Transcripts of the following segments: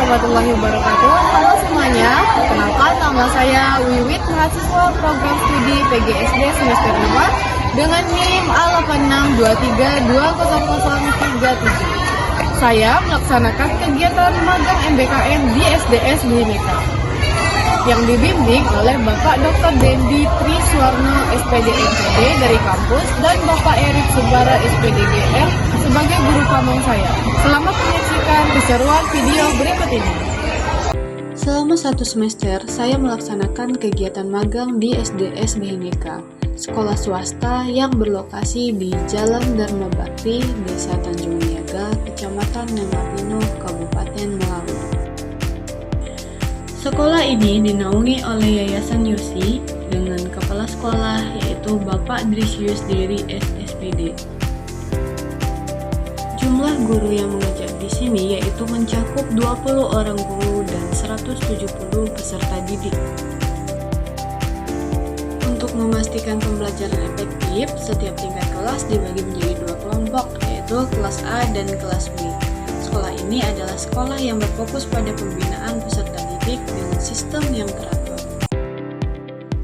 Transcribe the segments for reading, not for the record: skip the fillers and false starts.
warahmatullahi wabarakatuh. Halo semuanya, perkenalkan nama saya Wiwit, mahasiswa program studi PGSD semester 2 dengan NIM A8623200037. Saya melaksanakan kegiatan magang MBKM di SDS Bhinneka yang dibimbing oleh Bapak Dr. Dendi Triswarno SPD MPD dari kampus dan Bapak Erik Subara SPD GR sebagai guru pamong saya. Selamat menyaksikan keseruan video berikut ini. Selama 1 semester, saya melaksanakan kegiatan magang di SDS Bhinneka, sekolah swasta yang berlokasi di Jalan Dharma Bakti, Desa Tanjung Niaga, Kecamatan Nemarino, Kabupaten Melawi. Sekolah ini dinaungi oleh Yayasan Yusi dengan kepala sekolah yaitu Bapak Drisius Diri SSPD. Jumlah guru yang mengajar di sini yaitu mencakup 20 orang guru dan 170 peserta didik. Untuk memastikan pembelajaran efektif, setiap tingkat kelas dibagi menjadi 2 kelompok, yaitu kelas A dan kelas B. Sekolah ini adalah sekolah yang berfokus pada pembinaan peserta didik dengan sistem yang teratur.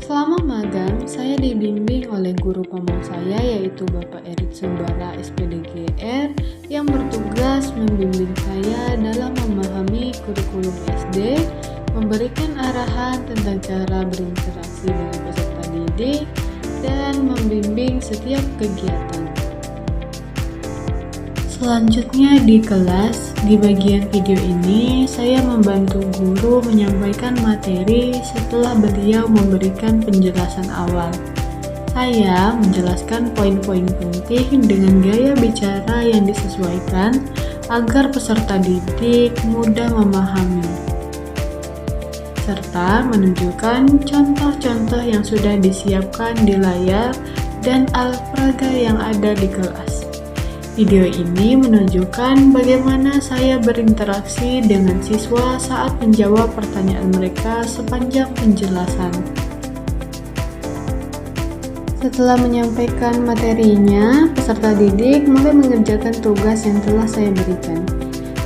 Selama magang, saya dibimbing oleh guru pamong saya yaitu Bapak Erik Subara SPD GR yang bertugas membimbing saya dalam memahami kurikulum SD, memberikan arahan tentang cara berinteraksi dengan peserta didik, dan membimbing setiap kegiatan. Selanjutnya di kelas, di bagian video ini saya membantu guru menyampaikan materi setelah beliau memberikan penjelasan awal. Saya menjelaskan poin-poin penting dengan gaya bicara yang disesuaikan agar peserta didik mudah memahami, serta menunjukkan contoh-contoh yang sudah disiapkan di layar dan alat peraga yang ada di kelas. Video ini menunjukkan bagaimana saya berinteraksi dengan siswa saat menjawab pertanyaan mereka sepanjang penjelasan. Setelah menyampaikan materinya, peserta didik mulai mengerjakan tugas yang telah saya berikan.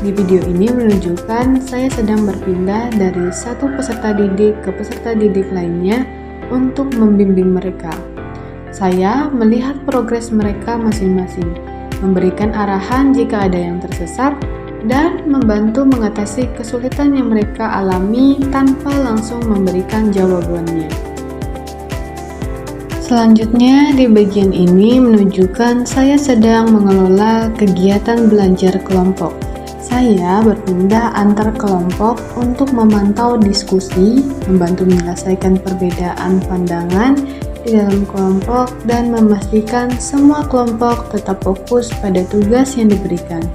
Di video ini menunjukkan saya sedang berpindah dari satu peserta didik ke peserta didik lainnya untuk membimbing mereka. Saya melihat progres mereka masing-masing, memberikan arahan jika ada yang tersesat, dan membantu mengatasi kesulitan yang mereka alami tanpa langsung memberikan jawabannya. Selanjutnya di bagian ini menunjukkan saya sedang mengelola kegiatan belajar kelompok. Saya berpindah antar kelompok untuk memantau diskusi, membantu menyelesaikan perbedaan pandangan di dalam kelompok, dan memastikan semua kelompok tetap fokus pada tugas yang diberikan.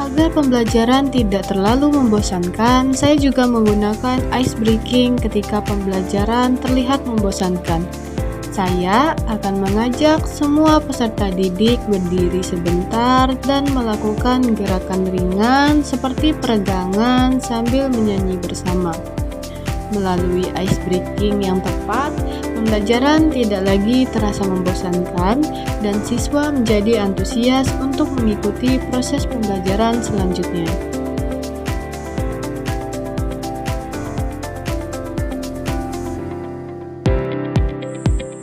Agar pembelajaran tidak terlalu membosankan, saya juga menggunakan ice breaking ketika pembelajaran terlihat membosankan. Saya akan mengajak semua peserta didik berdiri sebentar dan melakukan gerakan ringan seperti peregangan sambil menyanyi bersama. Melalui ice breaking yang tepat, pembelajaran tidak lagi terasa membosankan dan siswa menjadi antusias untuk mengikuti proses pembelajaran selanjutnya.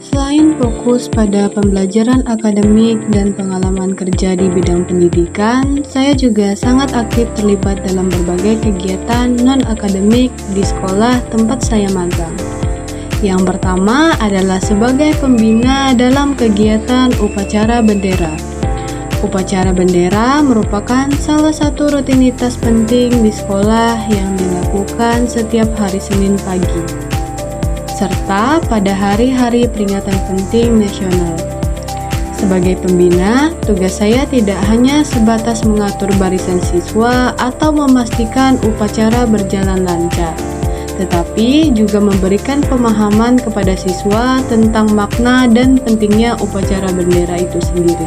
Selain fokus pada pembelajaran akademik dan pengalaman kerja di bidang pendidikan, saya juga sangat aktif terlibat dalam berbagai kegiatan non-akademik di sekolah tempat saya magang. Yang pertama adalah sebagai pembina dalam kegiatan upacara bendera. Upacara bendera merupakan salah satu rutinitas penting di sekolah yang dilakukan setiap hari Senin pagi, serta pada hari-hari peringatan penting nasional. Sebagai pembina, tugas saya tidak hanya sebatas mengatur barisan siswa atau memastikan upacara berjalan lancar, tetapi juga memberikan pemahaman kepada siswa tentang makna dan pentingnya upacara bendera itu sendiri.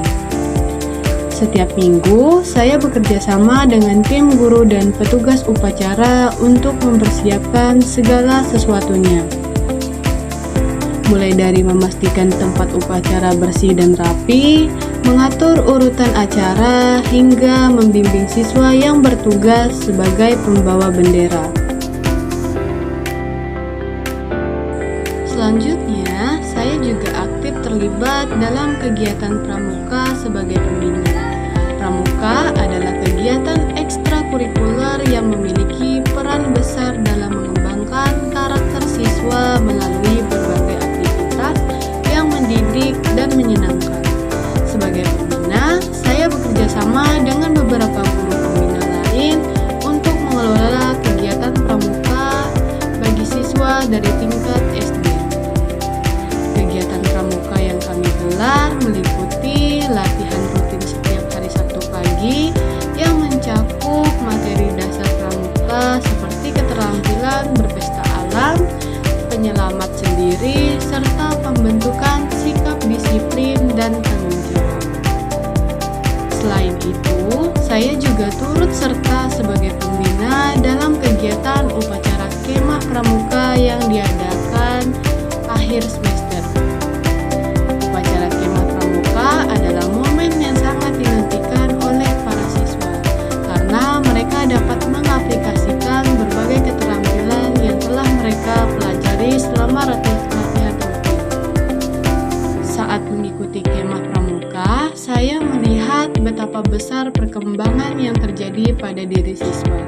Setiap minggu, saya bekerja sama dengan tim guru dan petugas upacara untuk mempersiapkan segala sesuatunya, mulai dari memastikan tempat upacara bersih dan rapi, mengatur urutan acara, hingga membimbing siswa yang bertugas sebagai pembawa bendera. Selanjutnya, saya juga aktif terlibat dalam kegiatan pramuka sebagai pembina. Pramuka adalah kegiatan ekstrakurikuler yang memiliki peran besar dalam mengembangkan karakter siswa melalui berbagai aktivitas yang mendidik dan menyenangkan. Sebagai pembina, saya bekerja sama dengan beberapa guru pembina lain untuk mengelola kegiatan pramuka bagi siswa dari tingkat SD. Kegiatan pramuka yang kami gelar meliputi latihan rutin setiap hari Sabtu pagi yang mencakup materi dasar pramuka seperti keterampilan berpesta alam, penyelamat sendiri, serta pembentukan sikap disiplin dan tanggung jawab. Selain itu, saya juga turut serta sebagai pembina dalam kegiatan upacara kemah pramuka yang diadakan akhir semester. Upacara kemah pramuka adalah momen yang sangat dinantikan oleh para siswa karena mereka dapat mengaplikasikan berbagai keterampilan yang telah mereka pelajari selama latihan rutin. Saat mengikuti kemah pramuka, saya melihat betapa besar perkembangan yang terjadi pada diri siswa.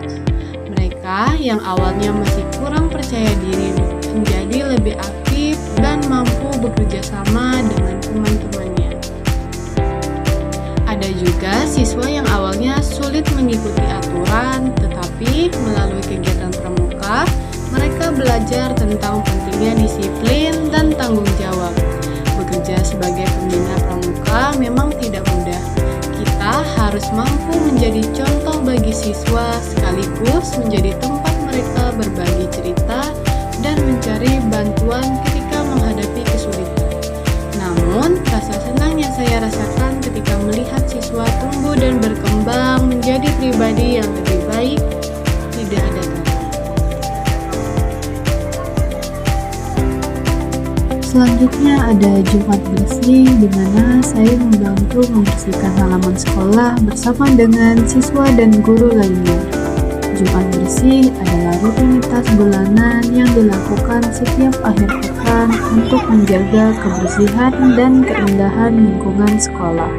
Mereka yang awalnya masih kurang percaya diri menjadi lebih aktif dan mampu bekerja sama dengan teman-temannya. Ada juga siswa yang awalnya sulit mengikuti aturan, tetapi melalui kegiatan pramuka, mereka belajar tentang pentingnya disiplin dan tanggung jawab. Bekerja sebagai pembina pramuka memang tidak mudah. Kita harus mampu menjadi contoh bagi siswa sekaligus menjadi tempat mereka berbagi cerita dan mencari bantuan ketika menghadapi kesulitan. Namun, rasa senang yang saya rasakan ketika melihat siswa tumbuh dan berkembang menjadi pribadi yang lebih baik tidak ada tanda. Selanjutnya ada Jumat Bersih, di mana saya membantu membersihkan halaman sekolah bersama dengan siswa dan guru lainnya. Jumat Bersih adalah rutinitas bulanan yang dilakukan setiap akhir pekan untuk menjaga kebersihan dan keindahan lingkungan sekolah.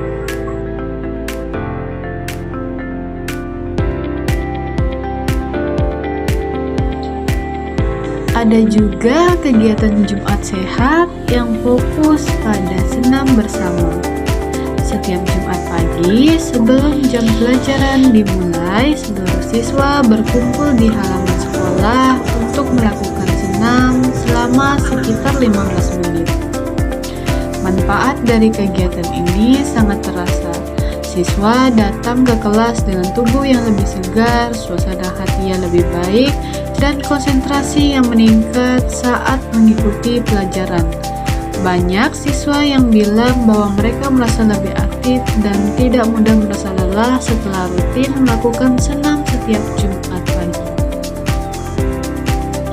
Ada juga kegiatan Jumat Sehat yang fokus pada senam bersama. Setiap Jumat pagi sebelum jam pelajaran dimulai, seluruh siswa berkumpul di halaman sekolah untuk melakukan senam selama sekitar 15 menit. Manfaat dari kegiatan ini sangat terasa. Siswa datang ke kelas dengan tubuh yang lebih segar, suasana hati yang lebih baik, dan konsentrasi yang meningkat saat mengikuti pelajaran. Banyak siswa yang bilang bahwa mereka merasa lebih aktif dan tidak mudah merasa lelah setelah rutin melakukan senam setiap Jumat pagi.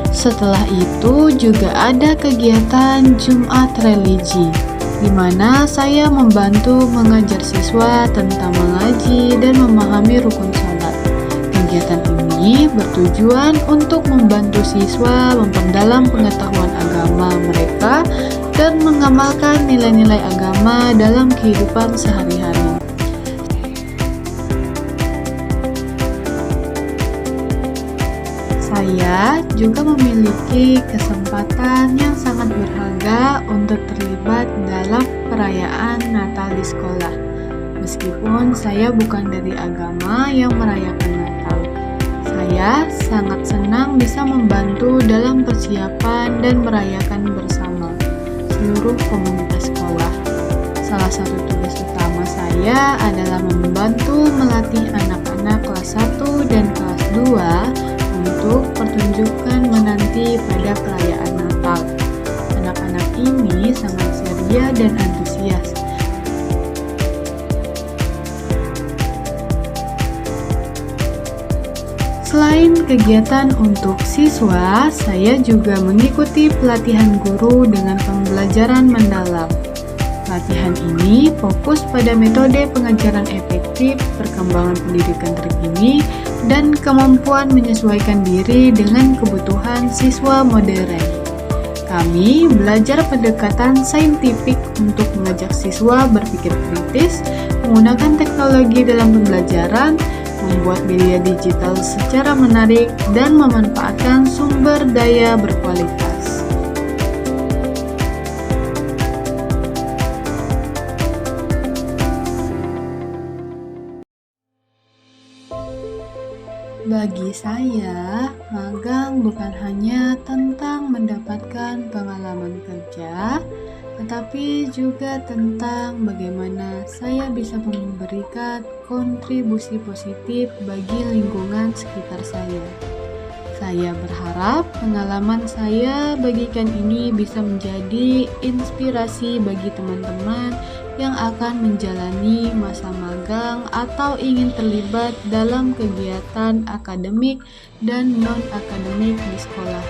Setelah itu juga ada kegiatan Jumat Religi, di mana saya membantu mengajar siswa tentang mengaji dan memahami rukun salat. Kegiatan ini bertujuan untuk membantu siswa memperdalam pengetahuan agama mereka dan mengamalkan nilai-nilai agama dalam kehidupan sehari-hari. Saya juga memiliki kesempatan yang sangat berharga untuk terlibat dalam perayaan Natal di sekolah. Meskipun saya bukan dari agama yang merayakan Natal, saya sangat senang bisa membantu dalam persiapan dan merayakan bersama seluruh komunitas sekolah. Salah satu tugas utama saya adalah membantu melatih anak-anak kelas 1 dan kelas 2 untuk pertunjukan menanti pada perayaan Natal. Anak-anak ini sangat ceria dan antusias. Selain kegiatan untuk siswa, saya juga mengikuti pelatihan guru dengan pembelajaran mendalam. Latihan ini fokus pada metode pengajaran efektif, perkembangan pendidikan terkini, dan kemampuan menyesuaikan diri dengan kebutuhan siswa modern. Kami belajar pendekatan saintifik untuk mengajak siswa berpikir kritis, menggunakan teknologi dalam pembelajaran, membuat media digital secara menarik, dan memanfaatkan sumber daya berkualitas. Bagi saya, magang bukan hanya tentang mendapatkan pengalaman kerja, tetapi juga tentang bagaimana saya bisa memberikan kontribusi positif bagi lingkungan sekitar saya. Saya berharap pengalaman saya bagikan ini bisa menjadi inspirasi bagi teman-teman yang akan menjalani masa magang atau ingin terlibat dalam kegiatan akademik dan non-akademik di sekolah.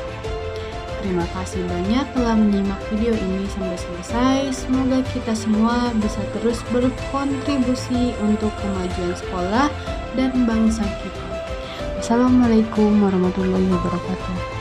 Terima kasih banyak telah menyimak video ini sampai selesai. Semoga kita semua bisa terus berkontribusi untuk kemajuan sekolah dan bangsa kita. Assalamualaikum warahmatullahi wabarakatuh.